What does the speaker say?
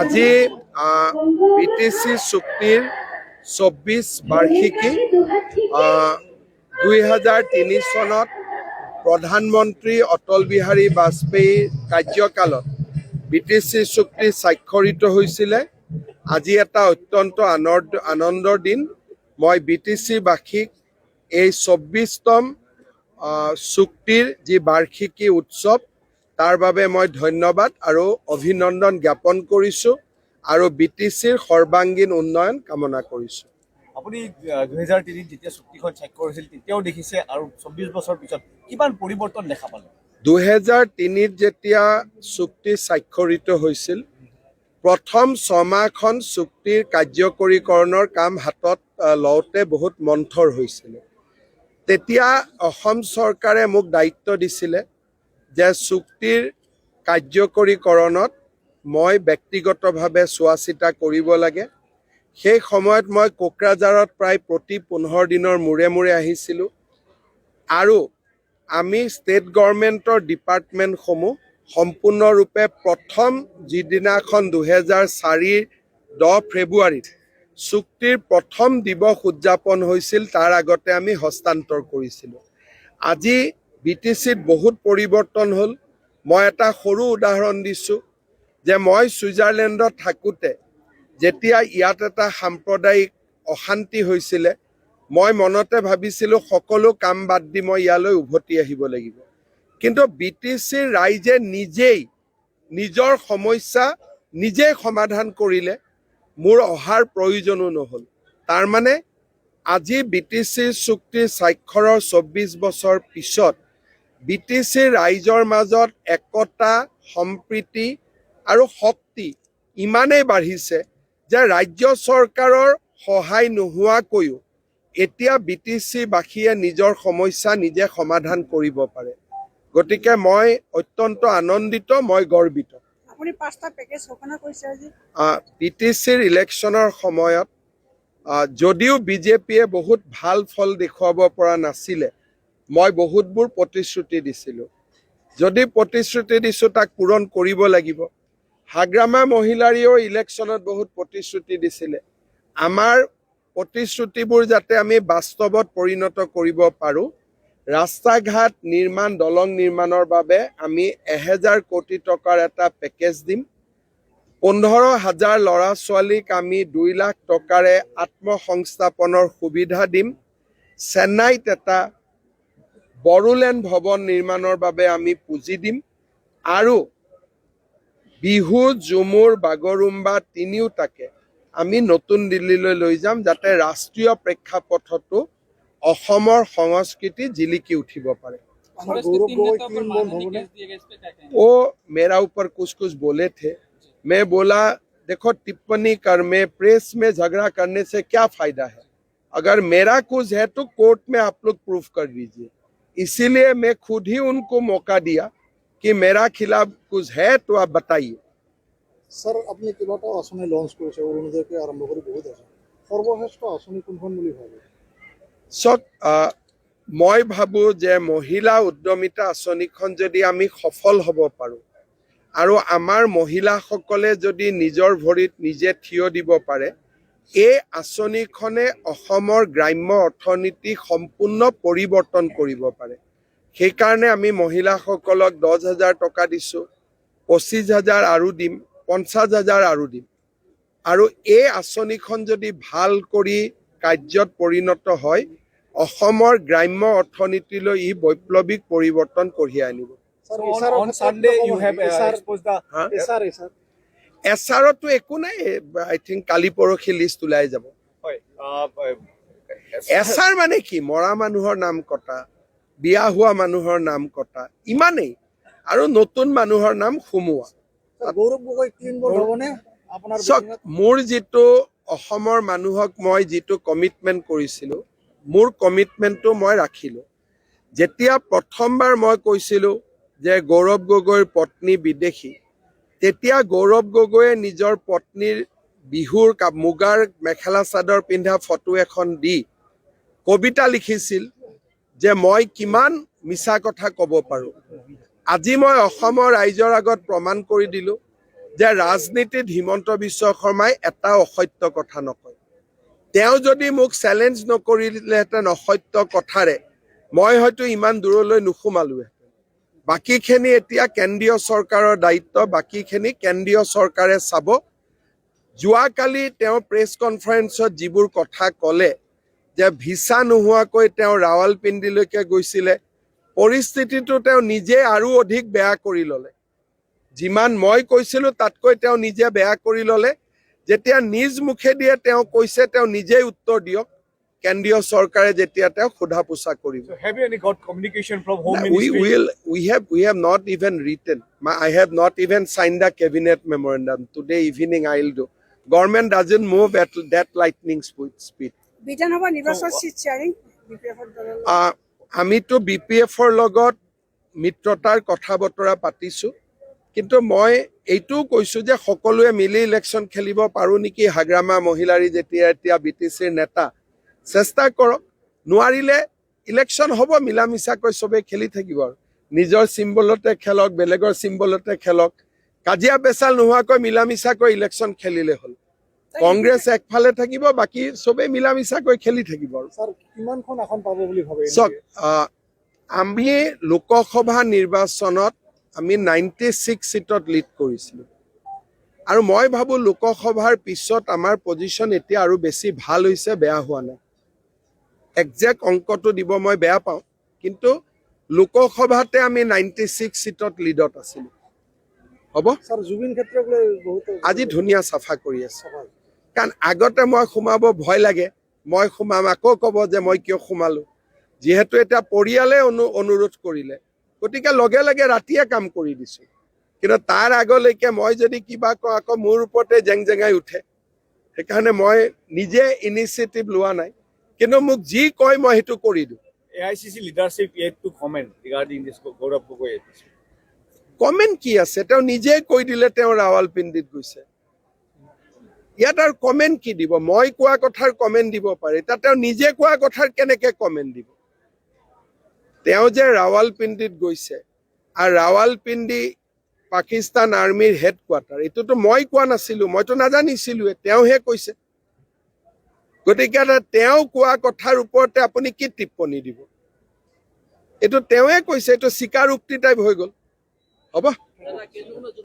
আজি বিটিসি চুক্তিৰ ২৪ বাৰ্ষিকী ২০০৩ চনত প্ৰধানমন্ত্ৰী অটল বিহাৰী বাজপেয়ীৰ কাৰ্যকালত বিটিসি চুক্তি স্বাক্ষৰিত হৈছিলে। আজি এটা অত্যন্ত আনন্দৰ দিন। মই বিটিসিবাসীক এই ২৪তম চুক্তিৰ যি বাৰ্ষিকী উৎসৱ তাৰ বাবে মই ধন্যবাদ আৰু অভিনন্দন জ্ঞাপন কৰিছোঁ আৰু বিটিসিৰ সৰ্বাংগীন উন্নয়ন কামনা কৰিছোঁ। আপুনি ২০০৩ যেতিয়া চুক্তিখন স্বাক্ষৰ হৈছিল তেতিয়াও দেখিছে আৰু ২৪ বছৰ পিছত কিমান পৰিৱৰ্তন দেখা পালে? ২০০৩ত যেতিয়া চুক্তি স্বাক্ষৰিত হৈছিল, প্ৰথম ৬ মাহখন চুক্তিৰ কাৰ্যকৰীকৰণৰ কাম হাতত লওঁতে বহুত মন্থৰ হৈছিল। তেতিয়া অসম চৰকাৰে মোক দায়িত্ব দিছিলে যে চুক্তিৰ কাৰ্যকৰীকৰণত মই ব্যক্তিগতভাৱে চোৱা চিতা কৰিব লাগে। সেই সময়ত মই কোকৰাঝাৰত প্ৰায় প্ৰতি ১৫ দিনৰ মূৰে মূৰে আহিছিলোঁ আৰু আমি ষ্টেট গভৰ্ণমেণ্টৰ ডিপাৰ্টমেণ্টসমূহ সম্পূৰ্ণৰূপে প্ৰথম যিদিনাখন ২০০৪ৰ ১০ ফেব্ৰুৱাৰীত চুক্তিৰ প্ৰথম দিৱস উদযাপন হৈছিল তাৰ আগতে আমি হস্তান্তৰ কৰিছিলোঁ। আজি বিটিসিত বহুত পৰিৱৰ্তন হ'ল। মই এটা সৰু উদাহৰণ দিছোঁ যে মই ছুইজাৰলেণ্ডত থাকোঁতে যেতিয়া ইয়াত এটা সাম্প্ৰদায়িক অশান্তি হৈছিলে, মই মনতে ভাবিছিলোঁ সকলো কাম বাদ দি মই ইয়ালৈ উভতি আহিব লাগিব। কিন্তু বিটিসিৰ ৰাইজে নিজেই নিজৰ সমস্যা নিজেই সমাধান কৰিলে, মোৰ অহাৰ প্ৰয়োজনো নহ'ল। তাৰমানে আজি বিটিসি চুক্তি স্বাক্ষৰৰ ২৪ বছৰ পিছত বিটিসিৰ ৰাইজৰ মাজত একতা, সম্প্ৰীতি আৰু শক্তি ইমানেই বাঢ়িছে যে ৰাজ্য চৰকাৰৰ সহায় নোহোৱাকৈও এতিয়া বিটিসিবাসীয়ে নিজৰ সমস্যা নিজে সমাধান কৰিব পাৰে। গতিকে মই অত্যন্ত আনন্দিত, মই গৰ্বিত। বিটিসিৰ ইলেকশ্যনৰ সময়ত যদিও বিজেপিয়ে বহুত ভাল ফল দেখুৱাব পৰা নাছিলে, মই বহুতবোৰ প্ৰতিশ্ৰুতি দিছিলোঁ। যদি প্ৰতিশ্ৰুতি দিছোঁ তাক পূৰণ কৰিব লাগিব। হাগ্ৰামা মহিলাৰীও ইলেকশ্যনত বহুত প্ৰতিশ্ৰুতি দিছিলে। আমাৰ প্ৰতিশ্ৰুতিবোৰ যাতে আমি বাস্তৱত পৰিণত কৰিব পাৰোঁ, ৰাস্তা ঘাট নিৰ্মাণ, দলং নিৰ্মাণৰ বাবে আমি ১,০০০ কোটি টকাৰ এটা পেকেজ দিম। ১৫,০০০ ল'ৰা ছোৱালীক আমি ২ লাখ টকাৰে আত্মসংস্থাপনৰ সুবিধা দিম। চেন্নাইত এটা বড়োলেণ্ড ভৱন নিৰ্মাণৰ বাবে আমি পুঁজি দিম আৰু বিহু, ঝুমুৰ, বাগৰুম্বা তিনিওটাকে আমি নতুন দিল্লীলৈ লৈ যাম যাতে ৰাষ্ট্ৰীয় প্ৰেক্ষাপটতো অসমৰ সংস্কৃতি জিলিকি উঠিব পাৰে। वो मेरा ऊपर कुछ कुछ बोले थे। मैं बोला देखो, टिप्पणी कर में प्रेस में झगड़ा करने से क्या फायदा है? अगर मेरा कुछ है तो कोर्ट में आप लोग प्रूफ कर दीजिए। इसीलिए मैं खुद ही उनको मौका दिया कि मेरा खिलाफ कुछ है तो आप बताइए। सर, अपनी किबाटा आसनी लॉन्च কৰিছে অৰুণোদয়কে আৰম্ভ কৰি বহুত আছে। সৰ্বশ্ৰেষ্ঠ আঁচনি কোনখন বুলি ভাবে? মই ভাবোঁ যে মহিলা উদ্যমিতা আঁচনিখন যদি আমি সফল হ'ব পাৰোঁ আৰু আমাৰ মহিলাসকলে যদি নিজৰ ভৰিত নিজে থিয় দিব পাৰে, এই আঁচনিখনে অসমৰ গ্ৰাম্য অৰ্থনীতি সম্পূৰ্ণ পৰিৱৰ্তন কৰিব পাৰে। সেইকাৰণে আমি মহিলাসকলক ১০,০০০ টকা দিছোঁ, ২৫,০০০ আৰু দিম, ৫০,০০০ আৰু দিম। আৰু এই আঁচনিখন যদি ভাল কৰি কাৰ্যত পৰিণত হয়, অসমৰ গ্ৰাম্য অৰ্থনীতিলৈ ই বৈপ্লৱিক পৰিৱৰ্তন কঢ়িয়াই আনিব। এছআৰতো একো নাই, আই থিংক কালি পৰহি লিষ্ট ওলাই যাব। এছআৰ মানে কি? মৰা মানুহৰ নাম কটা, বিয়া হোৱা মানুহৰ নাম কটা, ইমানেই, আৰু নতুন মানুহৰ নাম সোমোৱা। মোৰ যিটো অসমৰ মানুহক মই যিটো কমিটমেণ্ট কৰিছিলোঁ, মোৰ কমিটমেণ্টটো মই ৰাখিলোঁ। যেতিয়া প্ৰথমবাৰ মই কৈছিলোঁ যে গৌৰৱ গগৈৰ পত্নী বিদেশী, তেতিয়া গৌৰৱ গগৈয়ে নিজৰ পত্নীৰ বিহুৰ মুগাৰ মেখেলা চাদৰ পিন্ধা ফটো এখন দি কবিতা লিখিছিল যে মই কিমান মিছা কথা ক'ব পাৰোঁ। আজি মই অসমৰ ৰাইজৰ আগত প্ৰমাণ কৰি দিলোঁ যে ৰাজনীতিত হিমন্ত বিশ্ব শৰ্মাই এটা অসত্য কথা নকয়। তেওঁ যদি মোক চেলেঞ্জ নকৰিলেহেঁতেন অসত্য কথাৰে, মই হয়তো ইমান দূৰলৈ নোসোমালোহেঁতেন। বাকীখিনি এতিয়া কেন্দ্ৰীয় চৰকাৰৰ দায়িত্ব, বাকীখিনি কেন্দ্ৰীয় চৰকাৰে চাব। যোৱাকালি তেওঁ প্ৰেছ কনফাৰেন্সত যিবোৰ কথা ক'লে, যে ভিছা নোহোৱাকৈ তেওঁ ৰাৱালপিণ্ডিলৈকে গৈছিলে, পৰিস্থিতিটো তেওঁ নিজে আৰু অধিক বেয়া কৰি ল'লে। যিমান মই কৈছিলোঁ তাতকৈ তেওঁ নিজে বেয়া কৰি ল'লে। যেতিয়া নিজ মুখেদিয়ে তেওঁ কৈছে, তেওঁ নিজেই উত্তৰ দিয়ক, কেন্দ্ৰীয় চৰকাৰে যেতিয়া তেওঁক সোধা পোছা কৰিব। So have you any got communication from Home We Ministry? we have not even written. I have not even signed the cabinet memorandum. Today evening I will do. Government doesn't move at that lightning speed. বিধানসভা নিৰ্বাচন seat sharing বিপিএফৰ দলৰ আমিতো BPF-ৰ লগত মিত্ৰতাৰ কথা বতৰা পাতিছোঁ, কিন্তু মই এইটোও কৈছোঁ যে সকলোৱে মিলি ইলেকশ্যন খেলিব পাৰোঁ নেকি। হাগ্ৰামা মহিলাৰী যেতিয়া এতিয়া BTC-ৰ নেতা, চেষ্টা কৰক। নোৱাৰিলে ইলেকশ্যন হ'ব, মিলা মিছাকৈ চবেই খেলি থাকিব আৰু নিজৰ চিম্বলতে খেলক, বেলেগৰ চিম্বলতে খেলক, কাজিয়া পেচাল নোহোৱাকৈ মিলা মিছাকৈ ইলেকশ্যন খেলিলে হ'ল। কংগ্ৰেছ একফালে থাকিব, বাকী চবেই মিলা মিছাকৈ খেলি থাকিব আৰু। স্যাৰ কিমানখন আসন পাব বুলি ভাবে চাওক, আমি লোকসভা নিৰ্বাচনত আমি 96 সিটত লিড কৰিছিলোঁ, আৰু মই ভাবোঁ লোকসভাৰ পিছত আমাৰ পজিশ্যন এতিয়া আৰু বেছি ভাল হৈছে, বেয়া হোৱা নাই। একজেক্ট অংকটো দিব মই বেয়া পাওঁ, কিন্তু লোকসভাতে আমি 96 সিটত লিডত আছিলোঁ। হ'ব, স্যাৰ জুবিন ক্ষেত্ৰক লৈ বহুত আজি ধুনীয়া চাফা কৰি আছে। কাৰণ আগতে মই সোমাব ভয় লাগে, মই সোমাম আকৌ ক'ব যে মই কিয় সোমালো। যিহেতু এতিয়া পৰিয়ালে অনুৰোধ কৰিলে, গতিকে লগে লগে ৰাতিয়ে কাম কৰি দিছোঁ। কিন্তু তাৰ আগলৈকে মই যদি কিবা কওঁ আকৌ মোৰ ওপৰতে জেং জেঙাই উঠে। সেইকাৰণে মই নিজে ইনিচিয়েটিভ লোৱা নাই, কিন্তু মোক যি কয় মই সেইটো কৰি দিওঁ। AICC leadership yet to comment regarding this Gaurav Gogoi. Comment কি আছে, তেওঁ নিজে কৈ দিলে তেওঁ ৰাৱালপিণ্ডিত গৈছে। ইয়াত আৰু কমেণ্ট কি দিব? মই কোৱা কথাৰ কমেণ্ট দিব পাৰে, এতিয়া তেওঁ নিজে কোৱা কথাৰ কেনেকে কমেণ্ট দিব? তেওঁ যে ৰাৱালপিণ্ডিত গৈছে, আৰু ৰাৱালপিণ্ডি পাকিস্তান আৰ্মিৰ হেডকোৱাৰ্টাৰ, এইটোতো মই কোৱা নাছিলোঁ, মইতো নাজানিছিলোৱে, তেওঁহে কৈছে। গতিকে তেওঁ কোৱা কথাৰ ওপৰতে আপুনি কি টিপ্পনী দিব? এইটো তেওঁৱে কৈছে, এইটো স্বীকাৰোক্তি টাইপ হৈ গ'ল। হ'ব।